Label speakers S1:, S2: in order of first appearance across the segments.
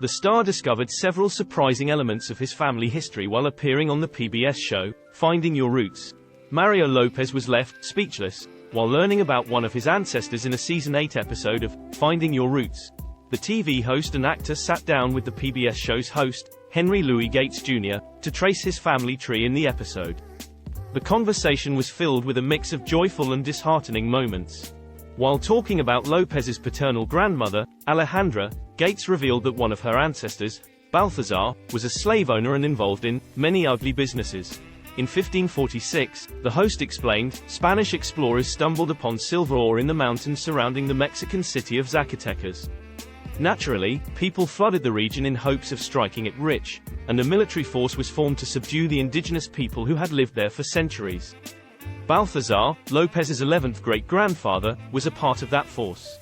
S1: The star discovered several surprising elements of his family history while appearing on the PBS show, Finding Your Roots. Mario Lopez was left speechless while learning about one of his ancestors in a Season 8 episode of Finding Your Roots. The TV host and actor sat down with the PBS show's host, Henry Louis Gates Jr., to trace his family tree in the episode. The conversation was filled with a mix of joyful and disheartening moments. While talking about Lopez's paternal grandmother, Alejandra, Gates revealed that one of her ancestors, Balthazar, was a slave owner and involved in many ugly businesses. In 1546, the host explained, Spanish explorers stumbled upon silver ore in the mountains surrounding the Mexican city of Zacatecas. Naturally, people flooded the region in hopes of striking it rich, and a military force was formed to subdue the indigenous people who had lived there for centuries. Balthazar, Lopez's 11th great-grandfather, was a part of that force.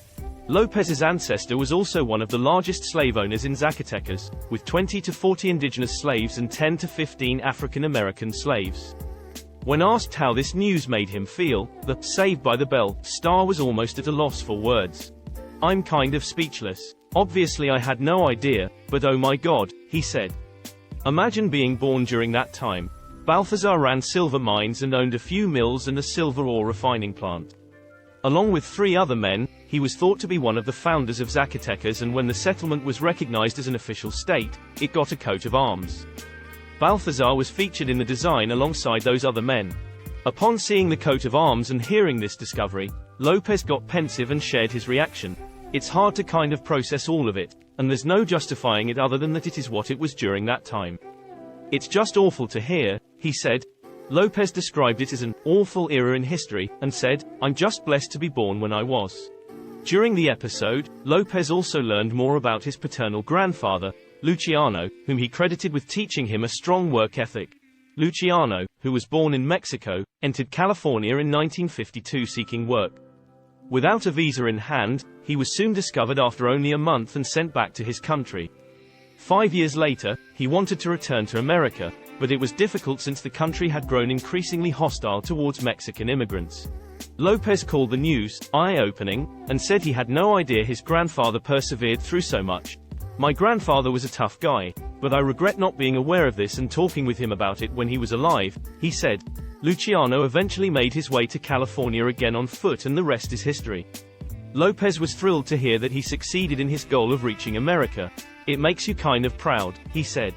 S1: Lopez's ancestor was also one of the largest slave owners in Zacatecas, with 20 to 40 indigenous slaves and 10 to 15 African-American slaves. When asked how this news made him feel, the Saved by the Bell star was almost at a loss for words. "I'm kind of speechless. Obviously I had no idea, but oh my God," he said. Imagine being born during that time. Balthazar ran silver mines and owned a few mills and a silver ore refining plant. Along with 3 other men, he was thought to be one of the founders of Zacatecas, and when the settlement was recognized as an official state, it got a coat of arms. Balthazar was featured in the design alongside those other men. Upon seeing the coat of arms and hearing this discovery, Lopez got pensive and shared his reaction. "It's hard to kind of process all of it, and there's no justifying it other than that it is what it was during that time. It's just awful to hear," he said. Lopez described it as an awful era in history, and said, "I'm just blessed to be born when I was." During the episode, Lopez also learned more about his paternal grandfather, Luciano, whom he credited with teaching him a strong work ethic. Luciano, who was born in Mexico, entered California in 1952 seeking work. Without a visa in hand, he was soon discovered after only a month and sent back to his country. 5 years later, he wanted to return to America, but it was difficult since the country had grown increasingly hostile towards Mexican immigrants. Lopez called the news eye-opening, and said he had no idea his grandfather persevered through so much. "My grandfather was a tough guy, but I regret not being aware of this and talking with him about it when he was alive," he said. Luciano eventually made his way to California again on foot, and the rest is history. Lopez was thrilled to hear that he succeeded in his goal of reaching America. "It makes you kind of proud," he said.